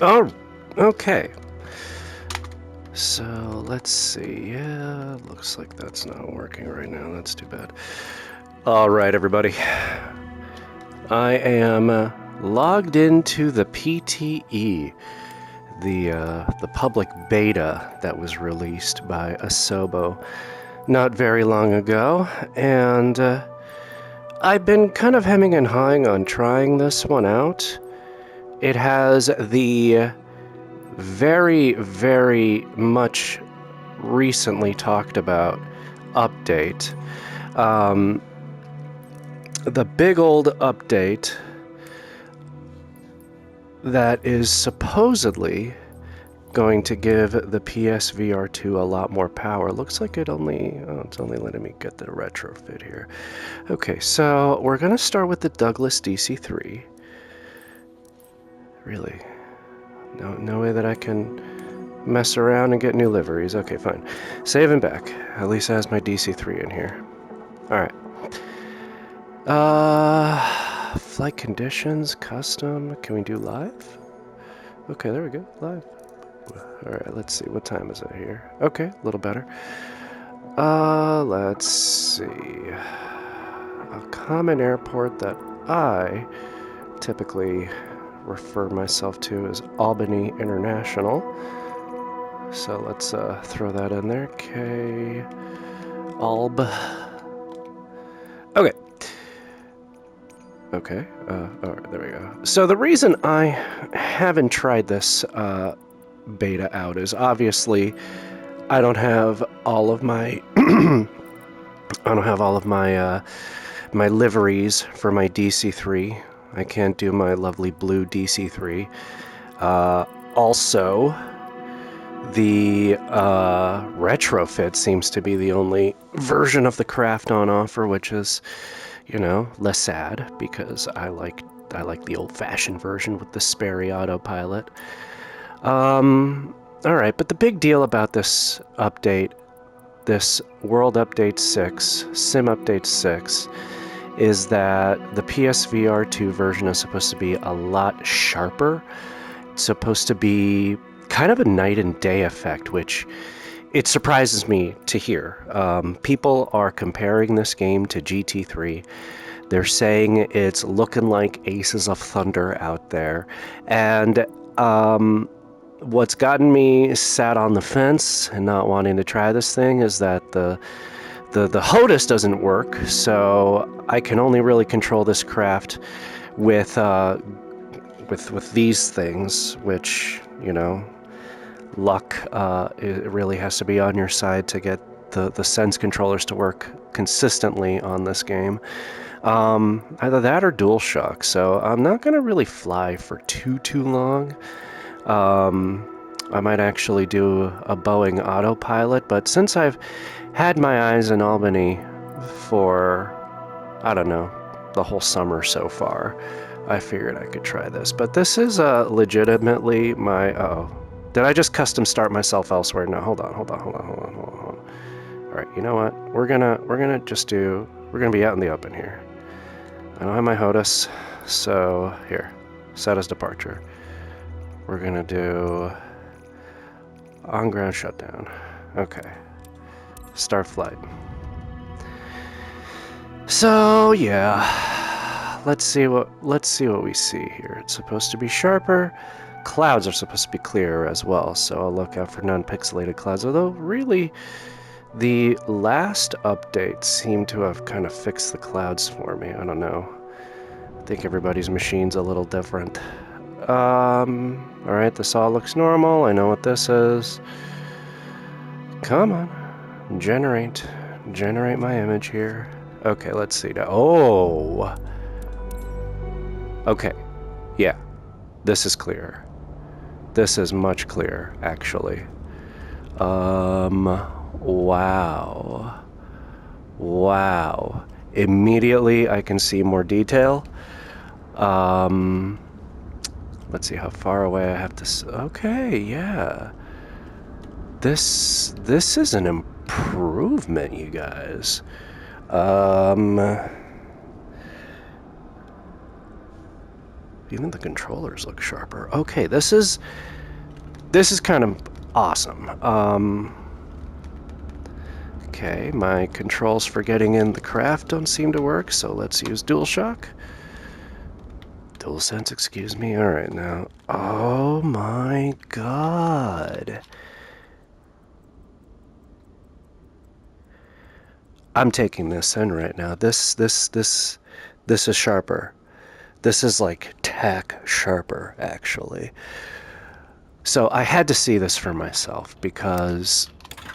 Oh, okay. So let's see. Yeah, looks like that's not working right now. That's too bad. All right, everybody. I am logged into the PTE, the public beta that was released by Asobo not very long ago, and I've been kind of hemming and hawing on trying this one out. It has the very, very much recently talked about update. The big old update that is supposedly going to give the PSVR 2 a lot more power. Looks like it's only letting me get the retrofit here. Okay, so we're gonna start with the Douglas DC3. Really, no way that I can mess around and get new liveries. Okay, fine. Save and back. At least it has my DC3 in here. All right. Flight conditions, custom. Can we do live? Okay, there we go. Live. All right, let's see. What time is it here? Okay, a little better. Let's see. A common airport that I typically refer myself to as Albany International. So let's throw that in there. Alb. Okay. Okay. All right, there we go. So the reason I haven't tried this beta out is obviously I don't have all of my my liveries for my DC3. I can't do my lovely blue DC3. Also, the retrofit seems to be the only version of the craft on offer, which is, you know, less sad because I like the old-fashioned version with the Sperry autopilot. All right, but the big deal about this update, this World Update 6, Sim Update 6, is that the PSVR 2 version is supposed to be a lot sharper. It's supposed to be kind of a night and day effect, which it surprises me to hear. People are comparing this game to GT3. They're saying it's looking like Aces of Thunder out there. And what's gotten me sat on the fence and not wanting to try this thing is that the HOTAS doesn't work, so I can only really control this craft with these things, which, you know, luck, it really has to be on your side to get the Sense controllers to work consistently on this game. Either that or DualShock, so I'm not going to really fly for too long. I might actually do a Boeing autopilot, but since I've had my eyes in Albany for, I don't know, the whole summer so far, I figured I could try this. But this is legitimately my... Did I just custom start myself elsewhere? No, hold on. All right, you know what? We're gonna be out in the open here. I don't have my HOTAS, so here, set as departure. We're gonna do on-ground shutdown. Okay, start flight. So yeah, let's see what we see here. It's supposed to be sharper. Clouds are supposed to be clearer as well, so I'll look out for non-pixelated clouds. Although really, the last update seemed to have kind of fixed the clouds for me. I don't know. I think everybody's machine's a little different. Alright, this all looks normal. I know what this is. Come on. Generate my image here. Okay, let's see now. Oh! Okay. Yeah. This is clear. This is much clearer, actually. Wow. Wow. Immediately I can see more detail. Let's see how far away I have to... Okay, yeah. This is an improvement, you guys. Even the controllers look sharper. Okay, this is kind of awesome. Okay, my controls for getting in the craft don't seem to work, so let's use DualShock. DualSense, excuse me. All right, now. Oh my god. I'm taking this in right now. This is sharper. This is like tack sharper, actually. So I had to see this for myself because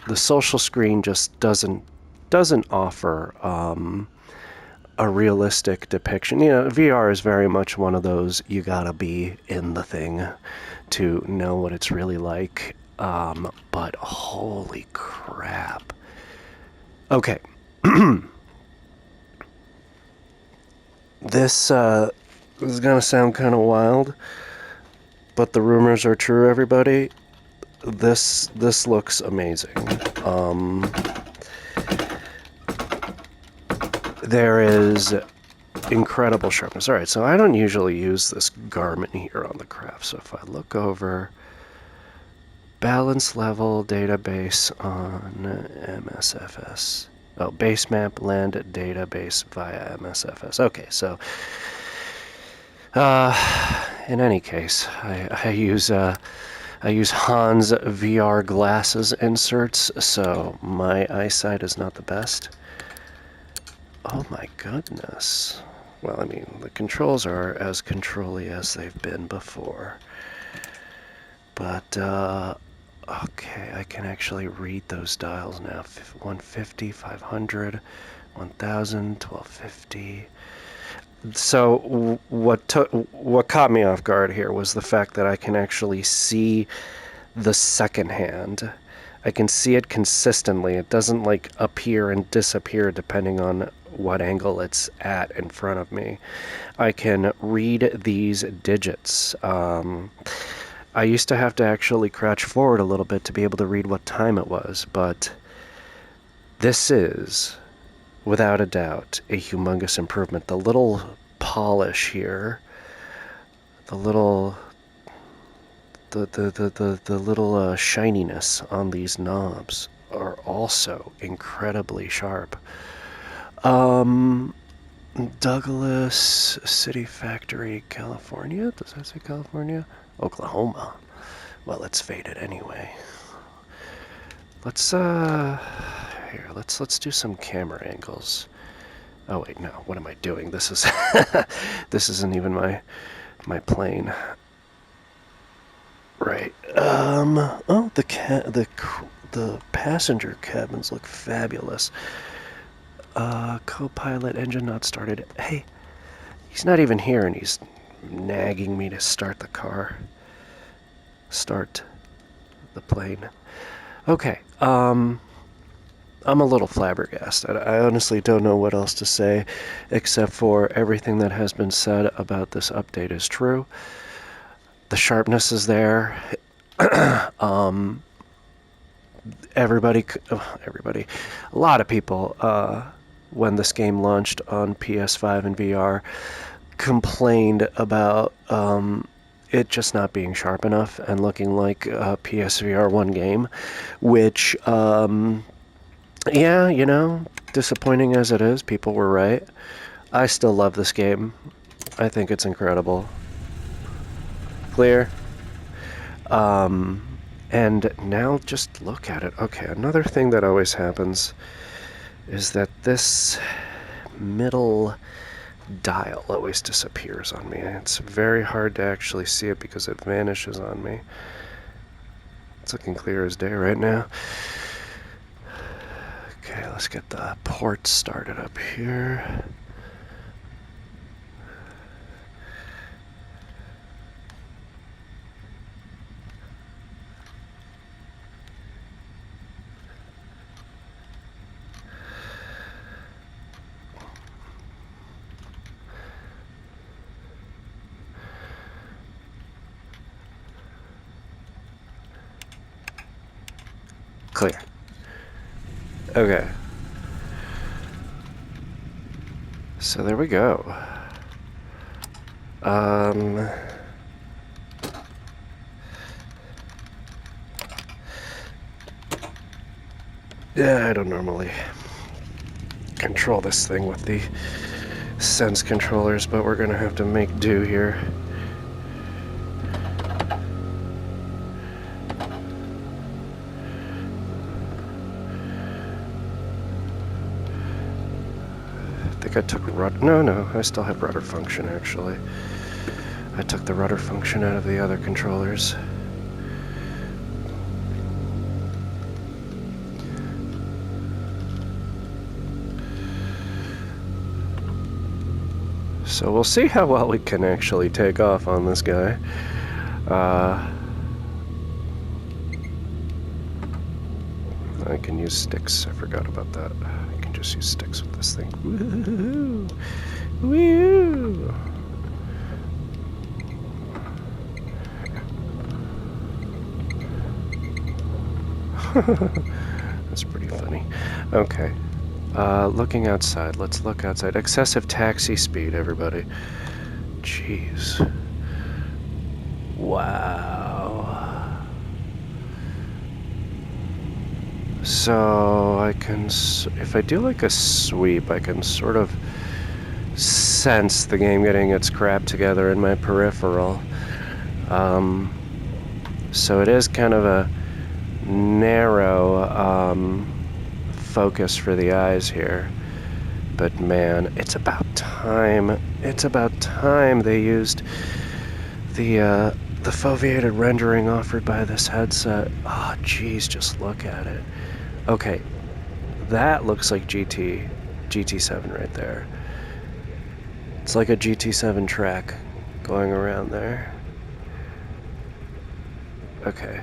the social screen just doesn't offer a realistic depiction. You know, VR is very much one of those you gotta be in the thing to know what it's really like. But holy crap. Okay. This is gonna sound kind of wild, but the rumors are true, everybody. This looks amazing. There is incredible sharpness. All right, so I don't usually use this garment here on the craft. So if I look over balance level database on MSFS. Oh, base map land database via MSFS. Okay, so in any case, I use Hans VR glasses inserts, so my eyesight is not the best. Oh my goodness. Well, I mean, the controls are as control-y as they've been before. But, okay, I can actually read those dials now. 150, 500, 1000, 1250. So what caught me off guard here was the fact that I can actually see the second hand. I can see it consistently. It doesn't like appear and disappear depending on what angle it's at in front of me. I can read these digits. I used to have to actually crouch forward a little bit to be able to read what time it was, but this is, without a doubt, a humongous improvement. The little polish here, the little shininess on these knobs are also incredibly sharp. Douglas City Factory, California. Does that say California? Oklahoma. Well, it's faded anyway. Let's here. Let's do some camera angles. Oh wait, no. What am I doing? This is this isn't even my plane. Right. Oh, the passenger cabins look fabulous. Co-pilot engine not started. Hey, he's not even here, and he's nagging me to start the car. Start the plane. Okay. I'm a little flabbergasted. I honestly don't know what else to say, except for everything that has been said about this update is true. The sharpness is there. Everybody, a lot of people, when this game launched on PS5 and VR, complained about it just not being sharp enough and looking like a PSVR 1 game, which, yeah, you know, disappointing as it is, people were right. I still love this game. I think it's incredible. Clear. And now just look at it. Okay, another thing that always happens is that this middle dial always disappears on me. It's very hard to actually see it because it vanishes on me. It's looking clear as day right now. Okay, let's get the port started up here. Clear. Okay. So there we go. Yeah, I don't normally control this thing with the sense controllers, but we're gonna have to make do here. I think I took rudder. No, I still have rudder function actually. I took the rudder function out of the other controllers. So we'll see how well we can actually take off on this guy. I can use sticks. I forgot about that. I can just use sticks with this thing. Woo-hoo! Woo! That's pretty funny. Okay. Looking outside. Let's look outside. Excessive taxi speed, everybody. Jeez. Wow. So I can, if I do like a sweep, I can sort of sense the game getting its crap together in my peripheral. So it is kind of a narrow focus for the eyes here, but man, it's about time. It's about time they used the foveated rendering offered by this headset. Oh, geez, just look at it. Okay, that looks like GT7 right there. It's like a GT7 track going around there. Okay.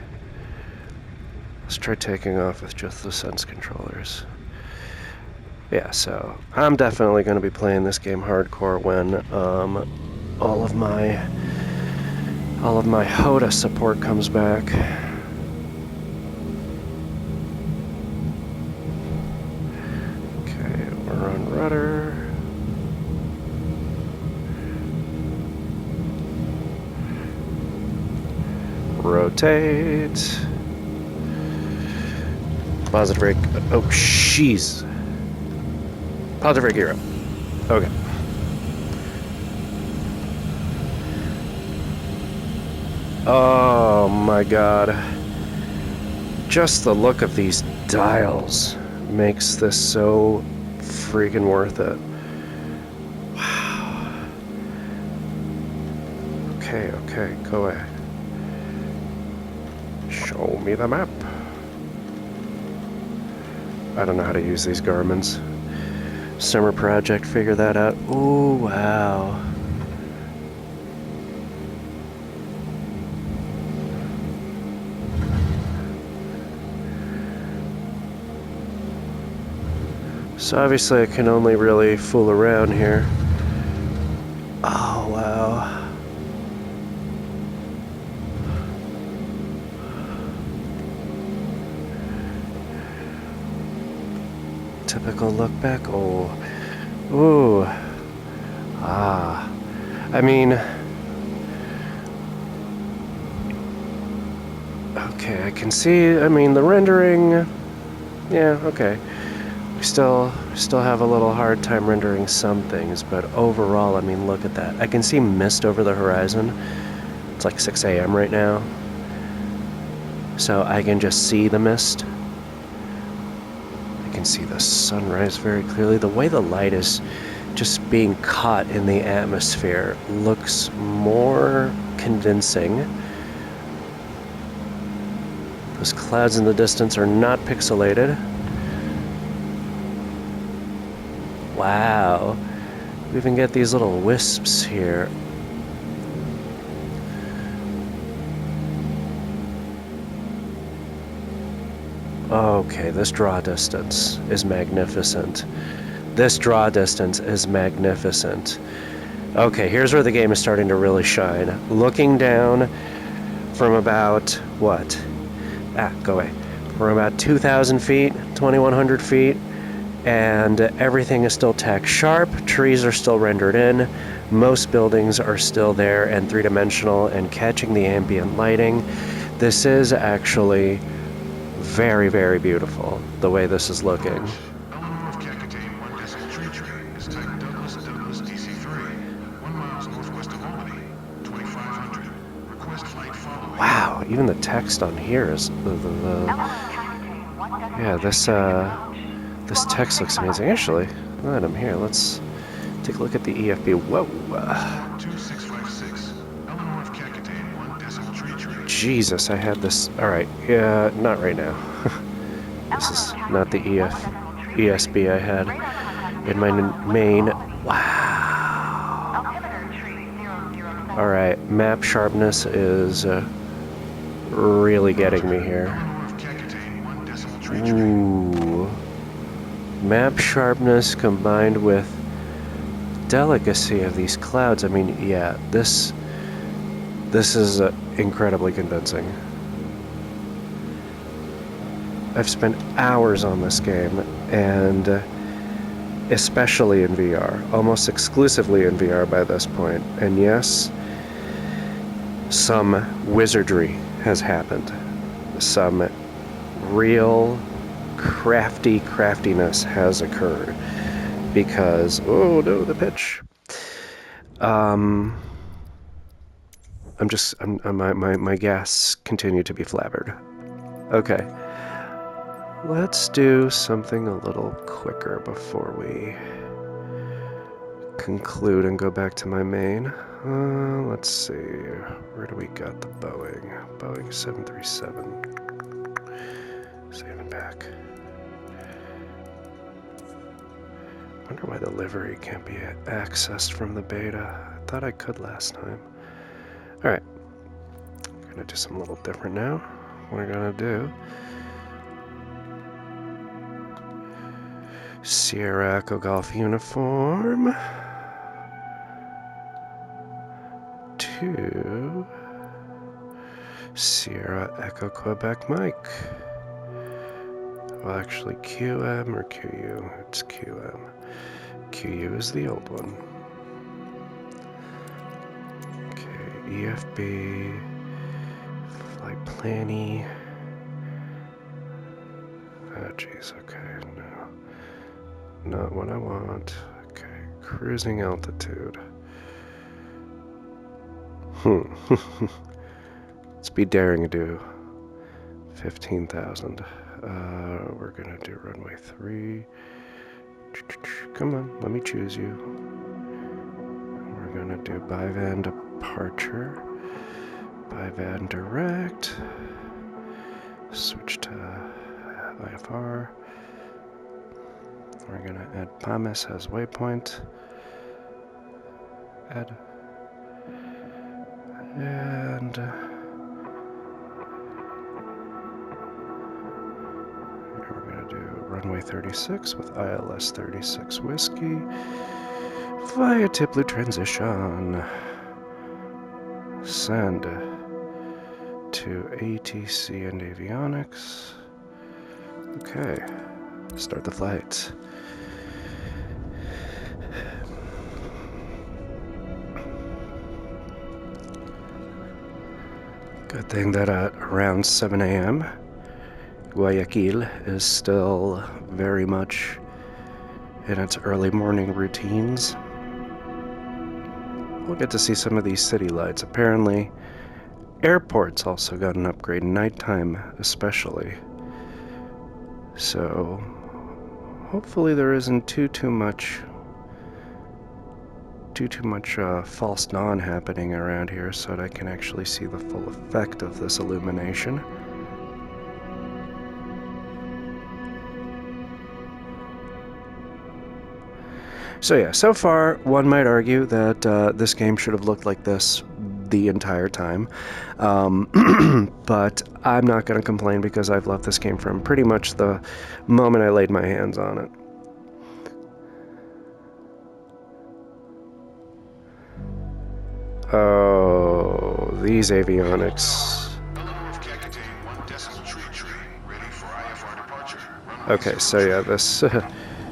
Let's try taking off with just the sense controllers. Yeah, so I'm definitely going to be playing this game hardcore when all of my HOTA support comes back. Okay, we're on rudder. Rotate. Positive brake. Oh, jeez. Positive brake hero. Okay. Oh my god. Just the look of these dials makes this so freaking worth it. Wow. Okay, go away. Show me the map. I don't know how to use these Garmin's. Summer project, figure that out. Oh, wow. So obviously I can only really fool around here. Oh, wow. Typical look back. Oh. Ooh. Ah. I mean... Okay, I can see, I mean, the rendering... Yeah, okay. We still have a little hard time rendering some things, but overall, I mean, look at that. I can see mist over the horizon. It's like 6 a.m. right now. So I can just see the mist. I can see the sunrise very clearly. The way the light is just being caught in the atmosphere looks more convincing. Those clouds in the distance are not pixelated. Wow. We even get these little wisps here. Okay, this draw distance is magnificent. This draw distance is magnificent. Okay, here's where the game is starting to really shine. Looking down from about, what? Go away. From about 2,000 feet, 2,100 feet, and everything is still tack sharp. Trees are still rendered in. Most buildings are still there and three-dimensional and catching the ambient lighting. This is actually very, very beautiful, the way this is looking. Wow, even the text on here is yeah, this text looks amazing. Actually, now that I'm here, let's take a look at the EFB. Whoa. 2656, Eleanor of Kankatane, 1.33. Jesus, I had this. Alright, yeah, not right now. This is not the ESB I had in my main. Wow. Alright, map sharpness is really getting me here. Ooh. Map sharpness combined with delicacy of these clouds. I mean, yeah, this is incredibly convincing. I've spent hours on this game, and especially in VR, almost exclusively in VR by this point. And yes, some wizardry has happened. Some real craftiness has occurred. Because, oh no, the pitch. My gas continue to be flabbered. Okay. Let's do something a little quicker before we conclude and go back to my main. Let's see. Where do we got the Boeing? Boeing 737. Saving back. I wonder why the livery can't be accessed from the beta. I thought I could last time. Alright. We're gonna do something a little different now. We're gonna do Sierra Echo Golf uniform to Sierra Echo Quebec Mike. Well, actually, QM or QU? It's QM. QU is the old one. Okay, EFB, flight planning. Oh, jeez, okay, no. Not what I want. Okay, cruising altitude. Let's be daring to do 15,000. We're gonna do runway 3. Come on, let me choose you. We're gonna do by van departure, by van direct, switch to IFR. We're gonna add PAMIS as waypoint, add, and runway 36 with ILS 36 Whiskey via TipBlue transition. Send to ATC and avionics. Okay, start the flight. Good thing that at around 7 a.m. Guayaquil is still very much in its early morning routines. We'll get to see some of these city lights. Apparently, airports also got an upgrade, nighttime especially. So, hopefully there isn't too much false dawn happening around here, so that I can actually see the full effect of this illumination. So yeah, so far, one might argue that this game should have looked like this the entire time. But I'm not going to complain because I've loved this game from pretty much the moment I laid my hands on it. Oh, these avionics. Okay, so yeah, this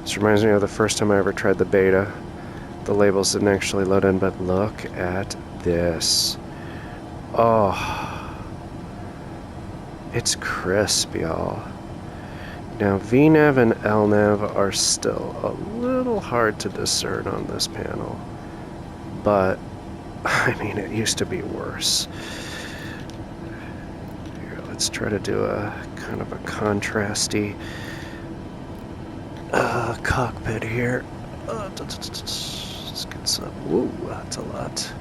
This reminds me of the first time I ever tried the beta. The labels didn't actually load in, but look at this. Oh, it's crisp, y'all. Now, VNAV and LNAV are still a little hard to discern on this panel, but I mean, it used to be worse. Here, let's try to do a kind of a contrasty cockpit here. Let's get some. Whoa, that's a lot.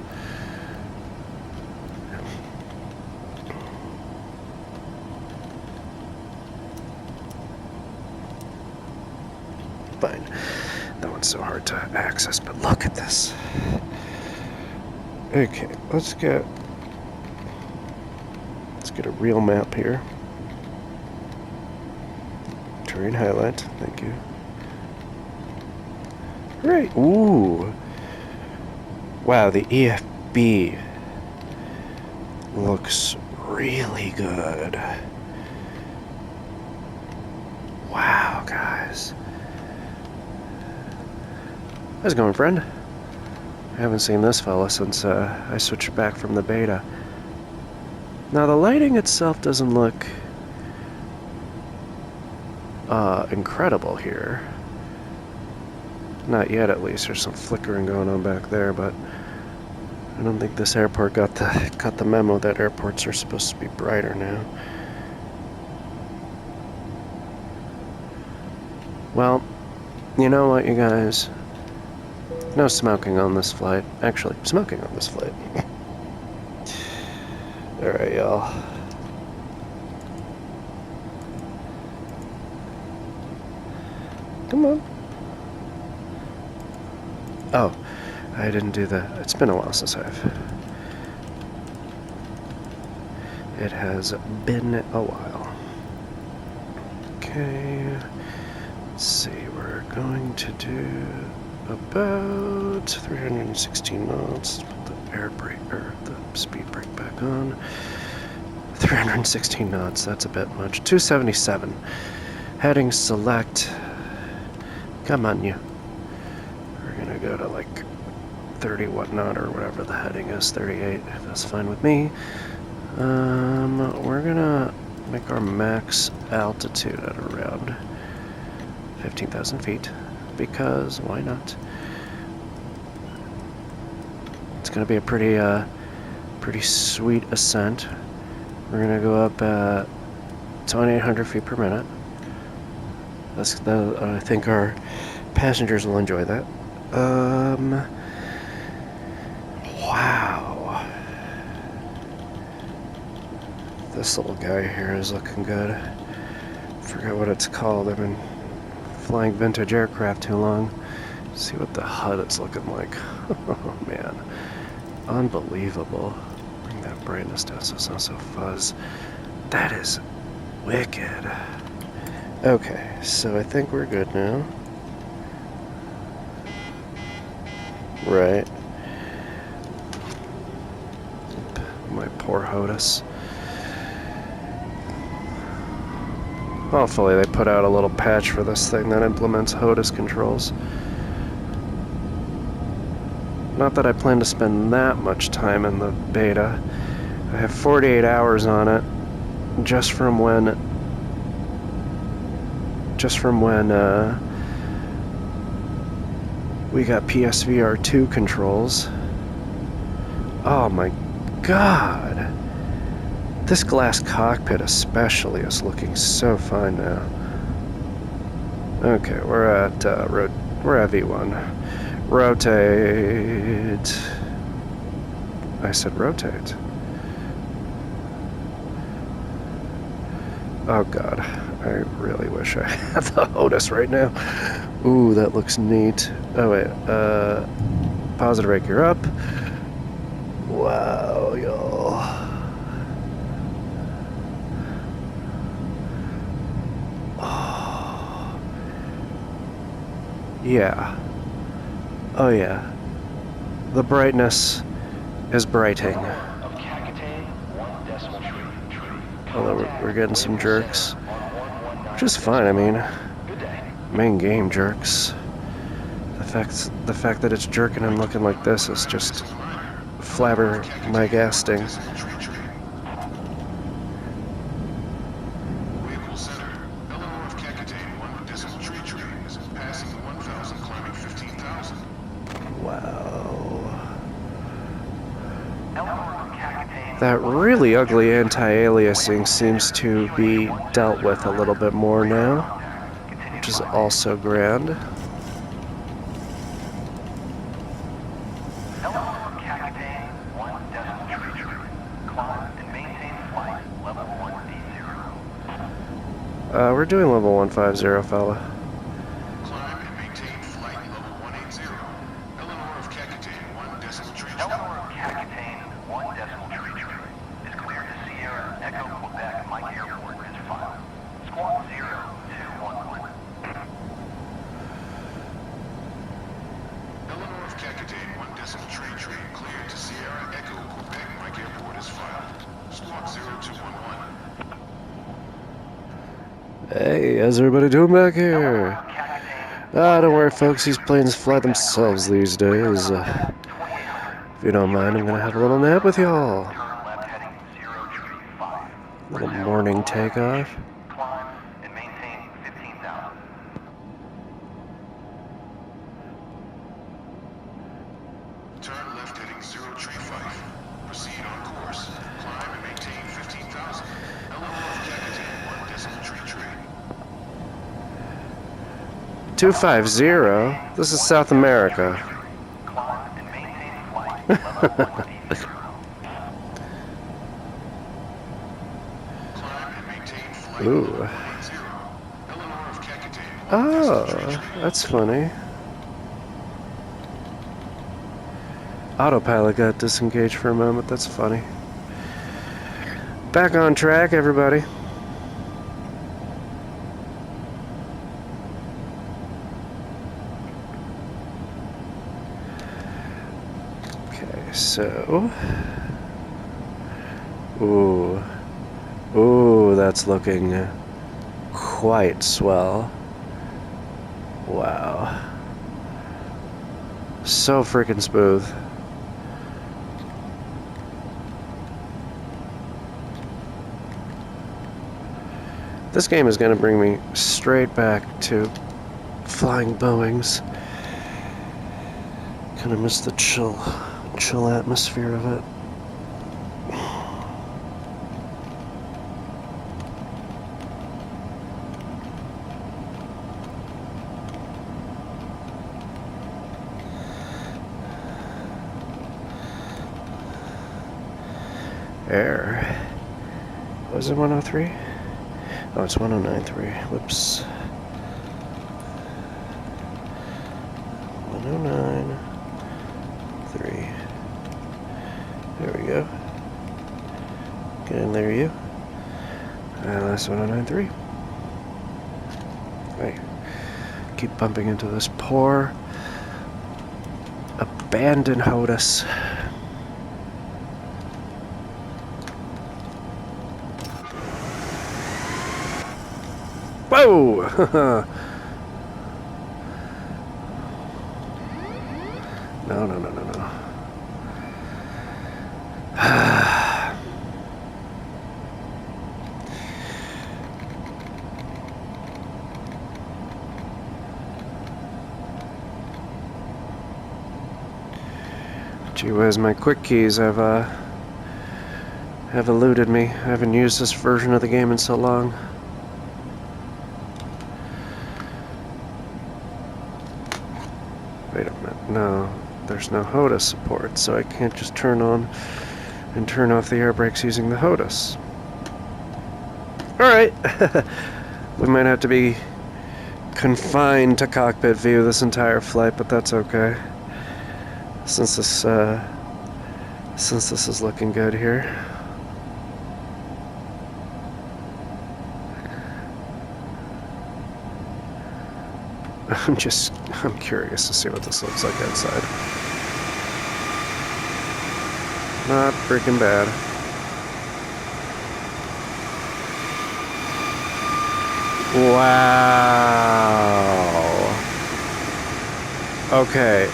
Fine. That one's so hard to access, but look at this. Okay, let's get a real map here. Terrain highlight, thank you. Great. Ooh. Wow, the EFB looks really good. Wow, guys. How's it going, friend? I haven't seen this fella since I switched back from the beta. Now, the lighting itself doesn't look incredible here. Not yet, at least. There's some flickering going on back there, but I don't think this airport got the memo that airports are supposed to be brighter now. Well, you know what, you guys? No smoking on this flight. Actually, smoking on this flight. Alright, y'all. Come on. Oh, I didn't do that. It's been a while since It has been a while. Okay. Let's see. We're going to do about 316 knots. Put the air brake or the speed brake back on. 316 knots. That's a bit much. 277. Heading select. Come on, you. We're gonna go to like 30 whatnot or whatever the heading is. 38. That's fine with me. We're gonna make our max altitude at around 15,000 feet. Because why not? It's gonna be a pretty sweet ascent. We're gonna go up at 2,800 feet per minute. I think our passengers will enjoy that. Wow. This little guy here is looking good. Forgot what it's called. I've been flying vintage aircraft too long. See what the HUD is looking like. Oh man, unbelievable. Bring that brightness down so it's not so fuzz. That is wicked. Okay, so I think we're good now. Right. My poor HOTUS. Hopefully they put out a little patch for this thing that implements HOTUS controls. Not that I plan to spend that much time in the beta. I have 48 hours on it, just from when we got PSVR 2 controls. Oh my god. This glass cockpit especially is looking so fine now. Okay, we're at V1. Rotate. I said rotate. Oh god, I really wish I had the HOTUS right now. Ooh, that looks neat. Oh wait, positive brake, you're up. Wow, y'all. Oh. Yeah. Oh yeah. The brightness is brighting. Although we're getting some jerks, which is fine. I mean, main game jerks. The fact that it's jerking and looking like this is just flabbergasting. Vehicle center. Eleanor of Cacatane, 1 decimal tree trains. Passing 1,000, climbing 15,000. Wow. That really ugly anti-aliasing seems to be dealt with a little bit more now, which is also grand. We're doing level 150, fella. Climb and maintain flight level 180. Eleanor of Cacatane, 1 decimal tree train. Eleanor of Cacatane, 1 decimal tree train. Is cleared to Sierra Echo Quebec Mike Airport is filed. Squawk 0211. Eleanor of Cacatane, 1 decimal tree train. Cleared to Sierra Echo Quebec Mike Airport is filed. Squawk 0211. Hey, how's everybody doing back here? Don't worry, folks. These planes fly themselves these days. If you don't mind, I'm gonna have a little nap with y'all. Little morning takeoff. Climb and maintain 15,000. Turn left heading 035. Proceed on course. Climb and maintain 15,000. Eleanor of Cacatane, 1 decimal tree train. 250? This is South America. Climb and maintain flight level 180. Climb and maintain flight Ooh. level 180. Eleanor of Cacatane, 1 Oh, decimal tree train. that's funny. Autopilot got disengaged for a moment. That's funny. Back on track, everybody. Okay, so... Ooh, that's looking quite swell. Wow. So freaking smooth. This game is going to bring me straight back to flying Boeings. Kind of miss the chill atmosphere of it. Air. Was it 103? Oh, it's 1093. Whoops. 1093. There we go. Get in there, you. And that's 1093. Right. Keep bumping into this poor abandoned HOTUS. Whoa! No. Gee whiz, my quick keys have eluded me. I haven't used this version of the game in so long. Wait a minute, no, there's no HOTUS support, so I can't just turn on and turn off the air brakes using the HOTUS. Alright, we might have to be confined to cockpit view this entire flight, but that's okay. Since this is looking good here. I'm curious to see what this looks like outside. Not freaking bad. Wow. Okay.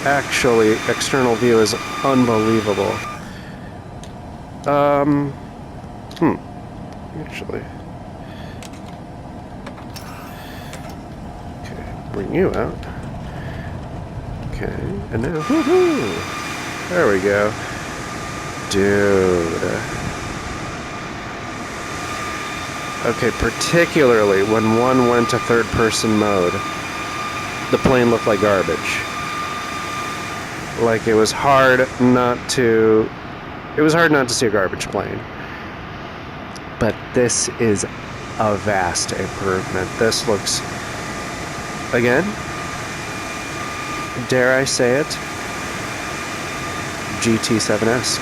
Actually, external view is unbelievable. Actually. Okay, bring you out. Okay, and now, woohoo! There we go. Dude. Okay, particularly when one went to third-person mode, the plane looked like garbage. Like, it was hard not to see a garbage plane. But this is a vast improvement. This looks, again, dare I say it, GT7-esque.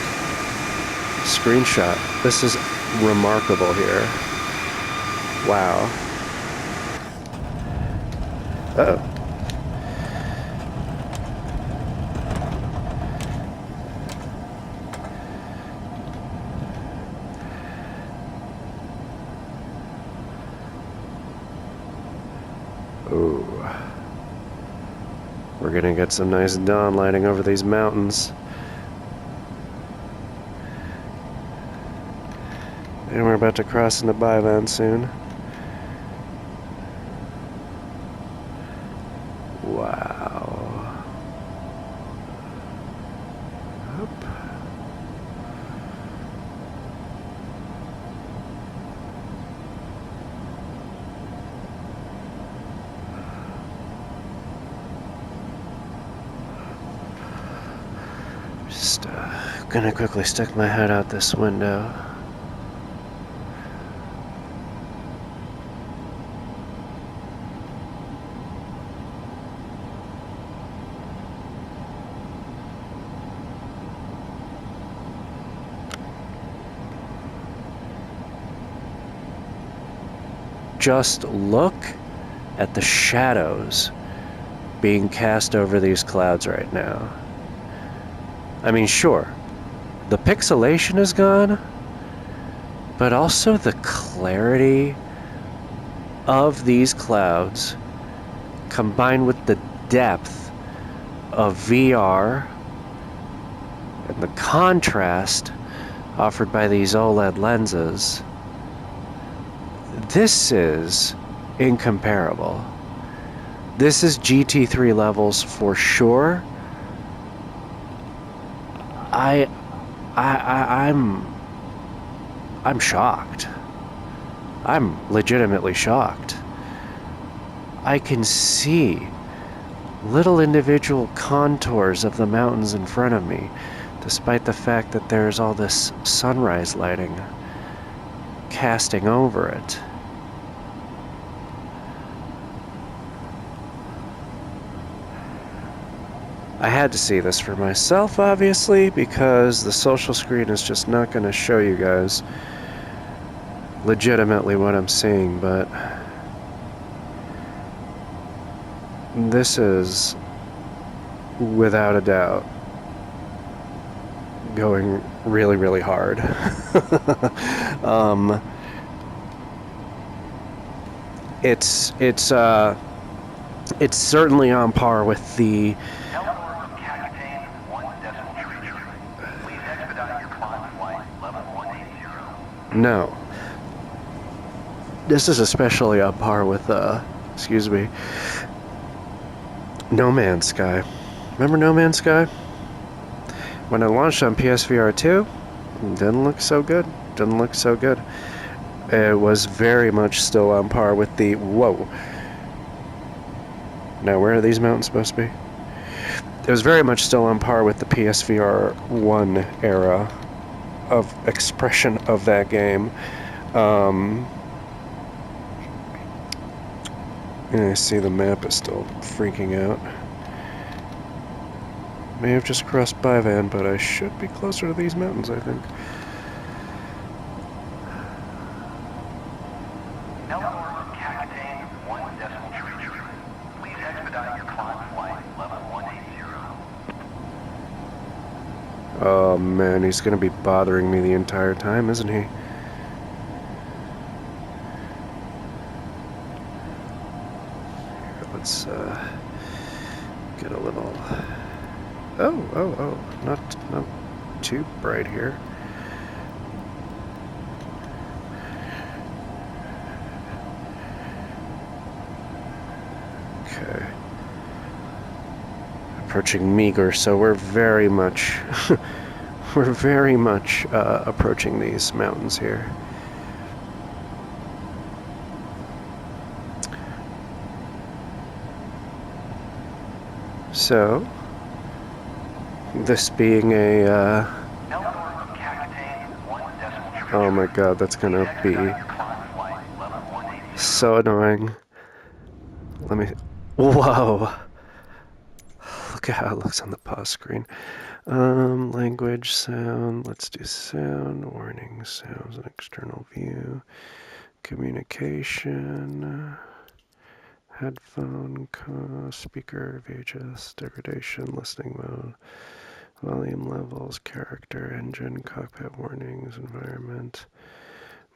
Screenshot. This is remarkable here. Wow. Uh-oh. Ooh. We're gonna get some nice dawn lighting over these mountains. And we're about to cross into Byvan soon. Wow. Up. Just gonna quickly stick my head out this window. Just look at the shadows being cast over these clouds right now. I mean, sure, the pixelation is gone, but also the clarity of these clouds combined with the depth of VR and the contrast offered by these OLED lenses. This is incomparable. This is GT3 levels for sure. I'm shocked. I'm legitimately shocked. I can see little individual contours of the mountains in front of me, despite the fact that there's all this sunrise lighting casting over it. I had to see this for myself, obviously, because the social screen is just not going to show you guys legitimately what I'm seeing, but this is, without a doubt, going really, really hard. It's certainly on par with the No. This is especially on par with, excuse me, No Man's Sky. Remember No Man's Sky? When it launched on PSVR 2, it didn't look so good. Didn't look so good. It was very much still on par with the... Whoa. Now, where are these mountains supposed to be? It was very much still on par with the PSVR 1 era of expression of that game. And I see the map is still freaking out. May have just crossed Byvan, but I should be closer to these mountains, I think. Oh man, he's gonna be bothering me the entire time, isn't he? Let's little... Oh, not too bright here. Okay. Approaching Meager, so we're very much... we're very much approaching these mountains here. So, this being a, oh my god, that's gonna be so annoying. Let me, whoa! Look at how it looks on the pause screen. Language, sound, let's do sound, warning, sounds, and external view, communication, headphone, speaker, VHS, degradation, listening mode, volume levels, character, engine, cockpit warnings, environment,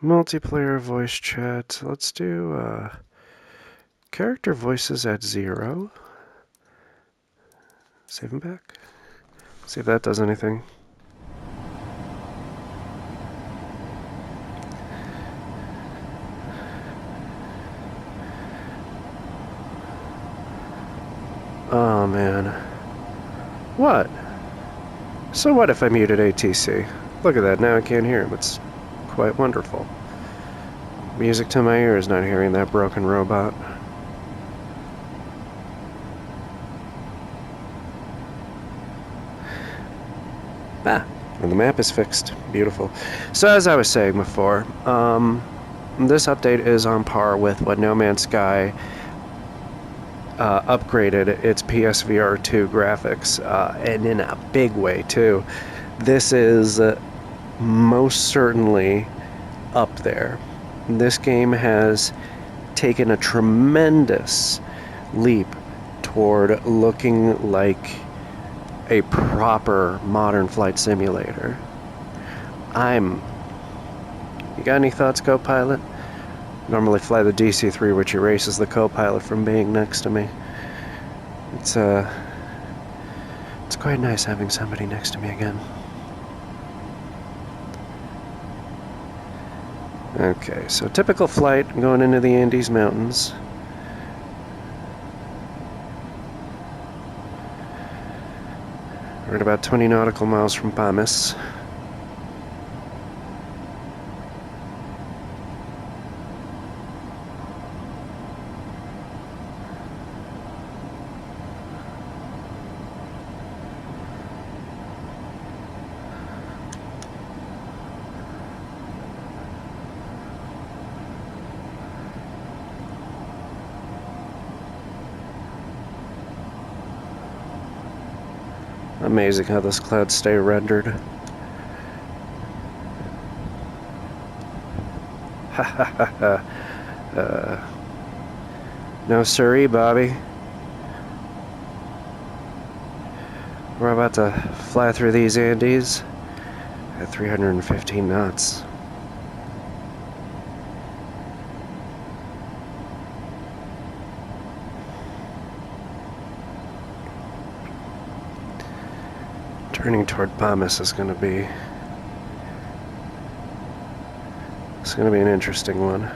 multiplayer, voice chat. Let's do character voices at 0. Save them back. See if that does anything. Oh man. What? So what if I muted ATC? Look at that, now I can't hear him. It's quite wonderful. Music to my ears not hearing that broken robot. And the map is fixed. Beautiful. So as I was saying before, this update is on par with what No Man's Sky upgraded its PSVR 2 graphics, and in a big way too. This is most certainly up there. This game has taken a tremendous leap toward looking like a proper modern flight simulator. You got any thoughts, co-pilot? Normally fly the DC-3, which erases the co-pilot from being next to me. It's quite nice having somebody next to me again. Okay, so typical flight going into the Andes Mountains. We're at about 20 nautical miles from Pamis. Amazing how those clouds stay rendered. Ha ha ha ha. No siree, Bobby. We're about to fly through these Andes at 315 knots. Turning toward Pamis is going to be... It's going to be an interesting one.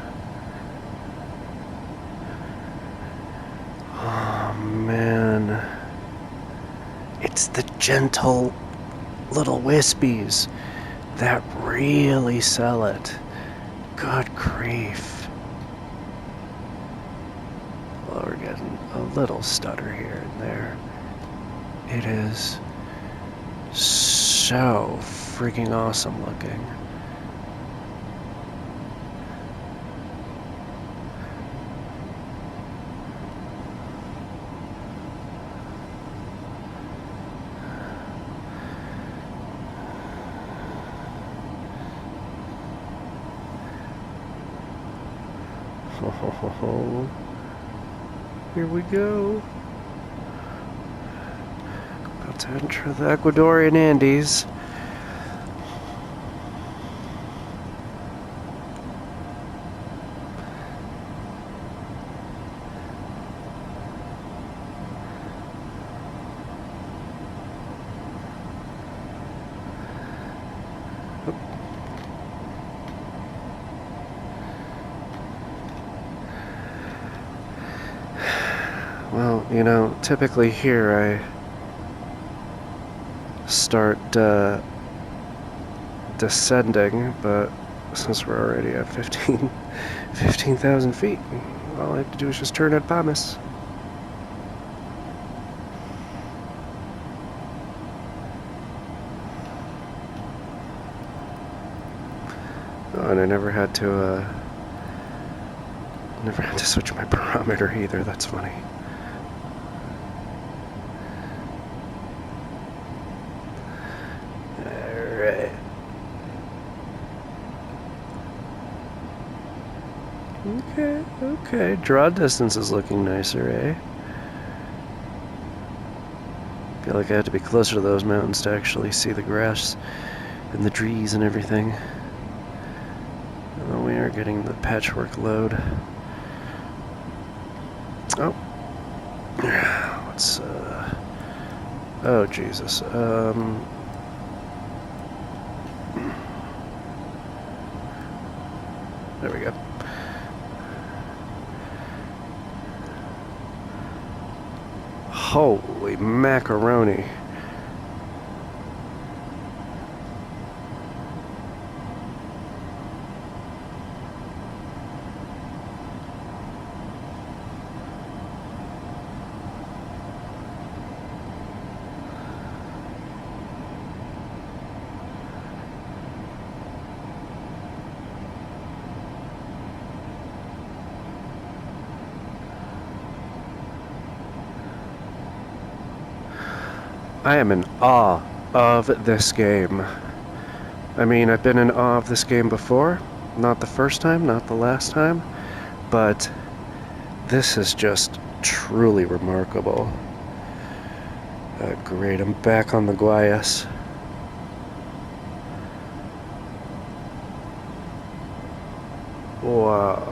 Oh, man. It's the gentle little wispies that really sell it. Good grief. Well, we're getting a little stutter here and there. It is so freaking awesome looking. Here we go. About to enter the Ecuadorian Andes. You know, typically here I start descending, but since we're already at 15,000 feet, all I have to do is just turn at Bamis. Oh, and I never had to switch my barometer either. That's funny. Alright. Okay. Draw distance is looking nicer, eh? Feel like I had to be closer to those mountains to actually see the grass and the trees and everything. Oh, we are getting the patchwork load. Oh. Let's, oh, Jesus. There we go. Holy macaroni. I am in awe of this game. I mean, I've been in awe of this game before. Not the first time, not the last time, but this is just truly remarkable. Great, I'm back on the Guayas. Wow.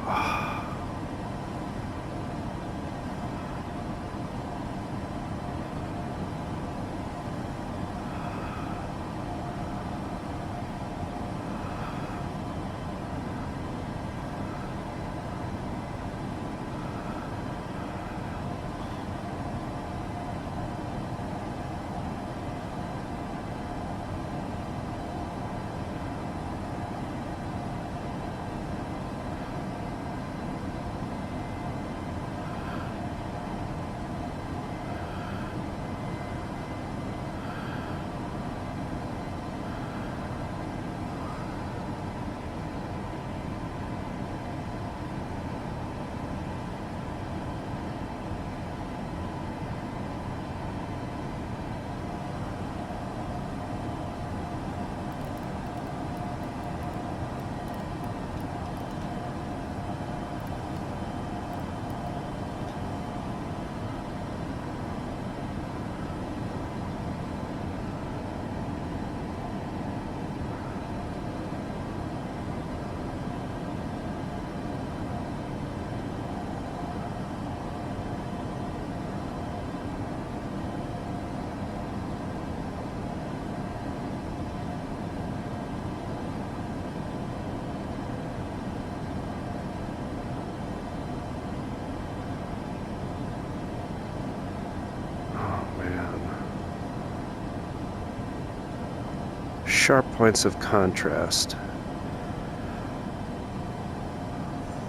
Sharp points of contrast.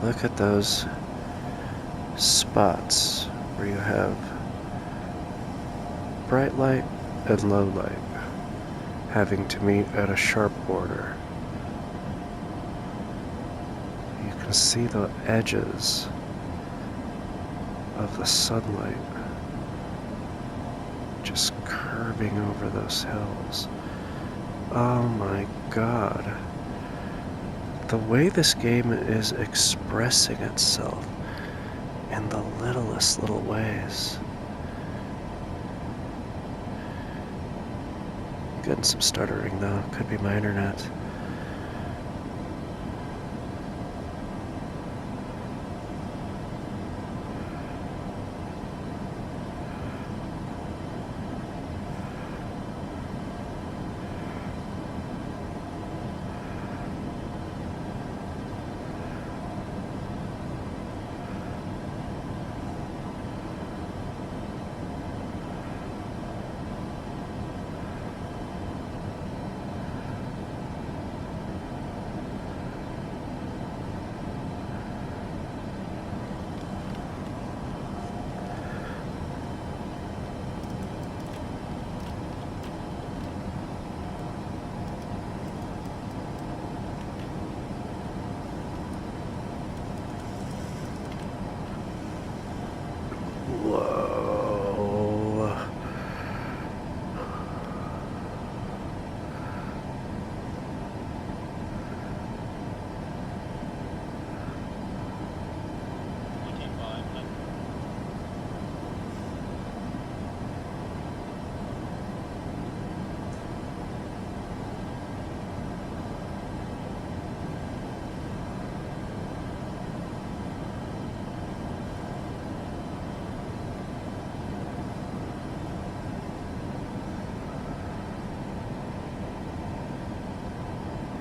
Look at those spots where you have bright light and low light having to meet at a sharp border. You can see the edges of the sunlight just curving over those hills. Oh my God. The way this game is expressing itself in the littlest little ways. Getting some stuttering though, could be my internet.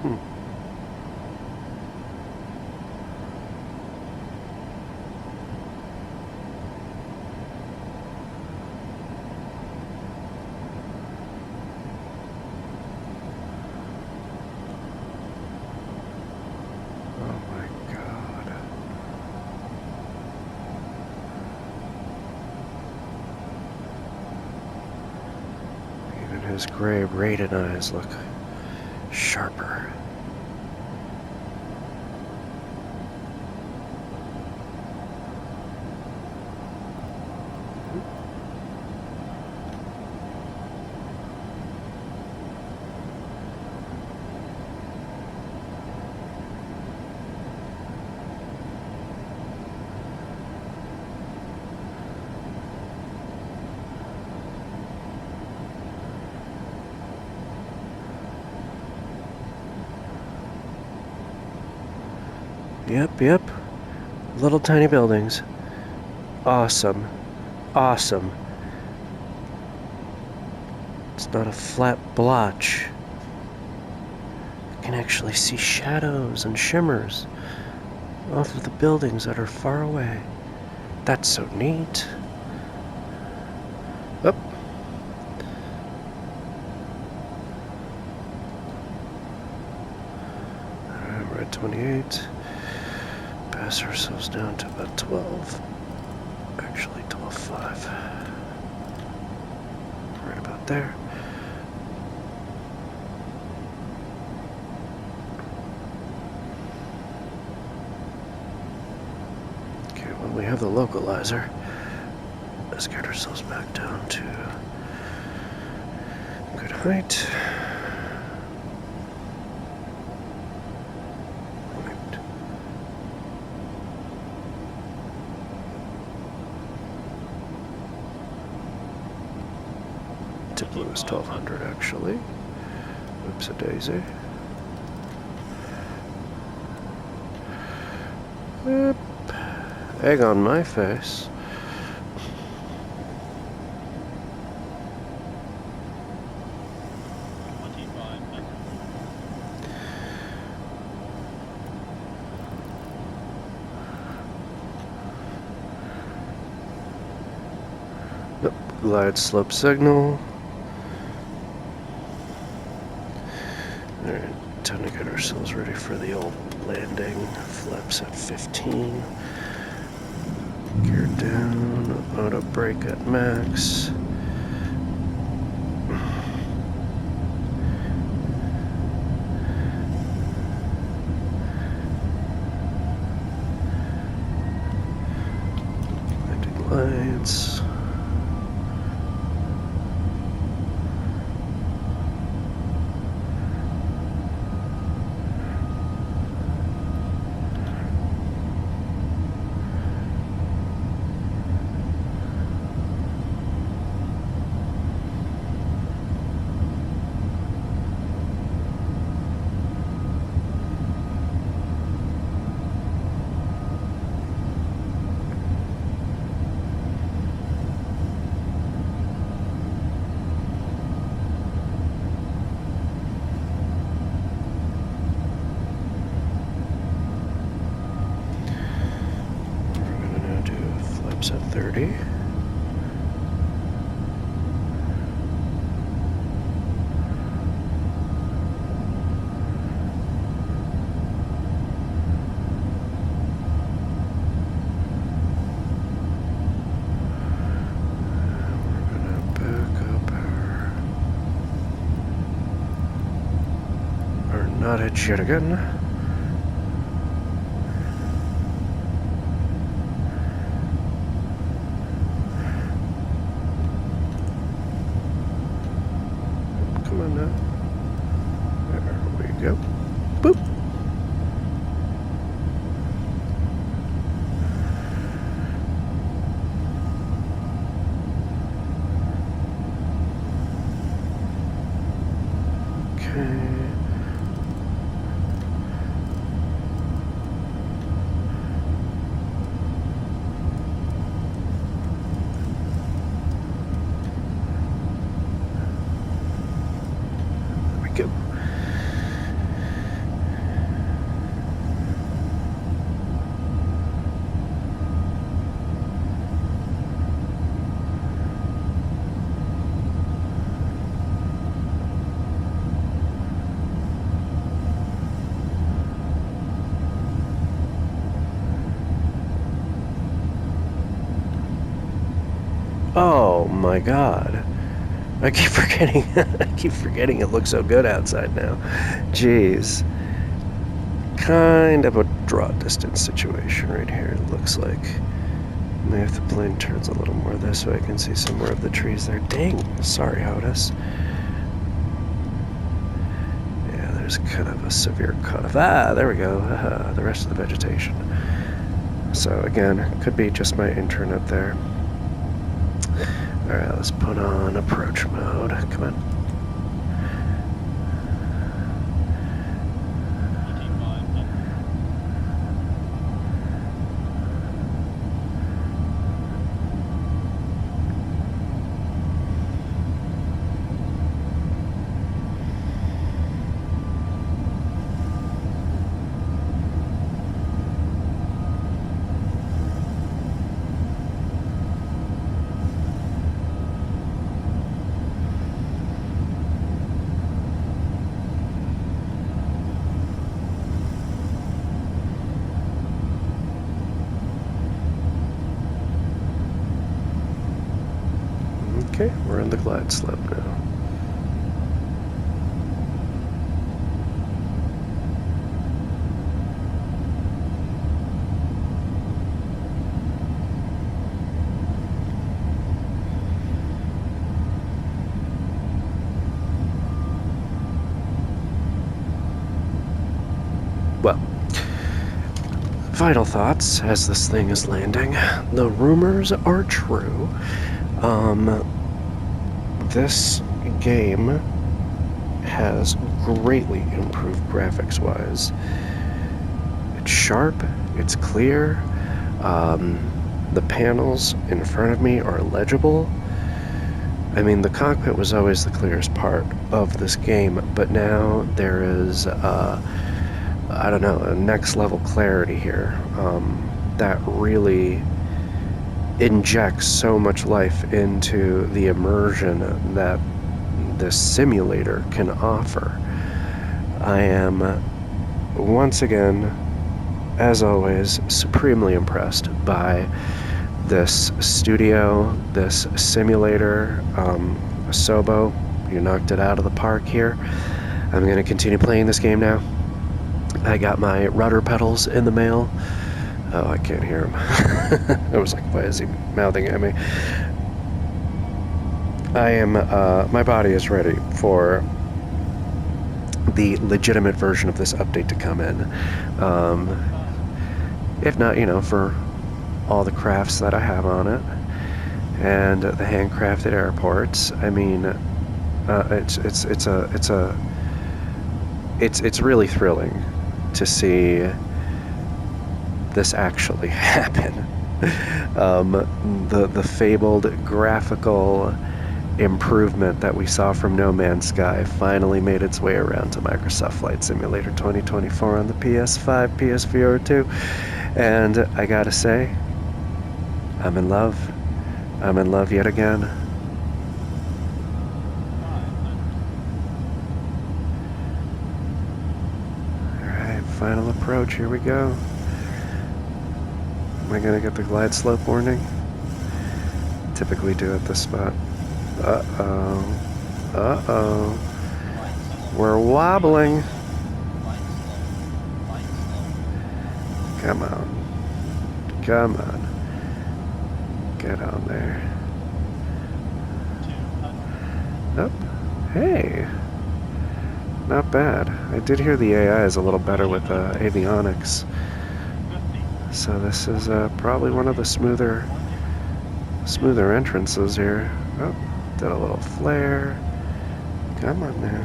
Oh my God. Even his gray Raiden eyes look sharper. Yep. Little tiny buildings. Awesome. Awesome. It's not a flat blotch. You can actually see shadows and shimmers off of the buildings that are far away. That's so neat. Oh. Alright, we're at 28. Pass ourselves down to about 12. Actually, 12.5. Right about there. Okay, when we have the localizer, let's get ourselves back down to good height. Tip blue is 1200 actually. Oops a daisy. Yep. Egg on my face. Yep. Glide slope signal. Alright, time to get ourselves ready for the old landing. Flaps at 15. Gear down, auto brake at max. Landing lights. At 30. Not hit shit again. Come on now. There we go. Boop. Okay. Go. my god. I keep forgetting. I keep forgetting it looks so good outside now. Jeez. Kind of a draw distance situation right here, it looks like. Maybe if the plane turns a little more this way, I can see some more of the trees there. Dang, sorry, Hodis. Yeah, there's kind of a severe cut-off. Ah, there we go. The rest of the vegetation. So again, could be just my internet there. Alright, let's put on approach mode. Come on. Okay, we're on the glide slope now. Well, final thoughts as this thing is landing. The rumors are true. This game has greatly improved graphics-wise. It's sharp, it's clear, the panels in front of me are legible. I mean, the cockpit was always the clearest part of this game, but now there is, I don't know, a next level clarity here that really injects so much life into the immersion that this simulator can offer. I am, once again, as always, supremely impressed by this studio, this simulator. Asobo, you knocked it out of the park here. I'm going to continue playing this game now. I got my rudder pedals in the mail. Oh, I can't hear him. I was like, why is he mouthing at me? I am, my body is ready for the legitimate version of this update to come in. If not, you know, for all the crafts that I have on it and the handcrafted airports. I mean, it's really thrilling to see this actually happen. The fabled graphical improvement that we saw from No Man's Sky finally made its way around to Microsoft Flight Simulator 2024 on the PS5, PSVR 2, and I gotta say, I'm in love. I'm in love yet again. Alright, final approach, here we go. Am I gonna get the glide slope warning? Typically do at this spot. Uh-oh. Uh-oh. We're wobbling. Come on. Come on. Get on there. Oh, hey. Not bad. I did hear the AI is a little better with avionics. So this is probably one of the smoother entrances here. Oh, did a little flare. Come on now.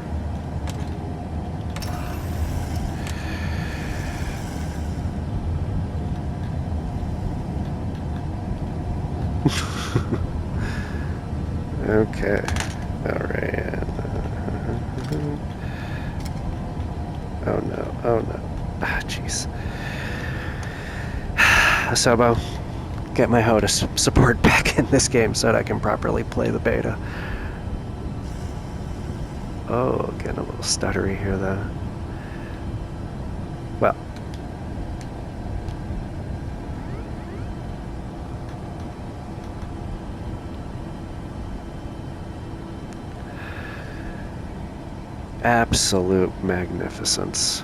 Okay. Alright. Oh no. Oh no. Ah, jeez. Asobo, get my HOTAS support back in this game so that I can properly play the beta. Oh, getting a little stuttery here though. Well. Absolute magnificence.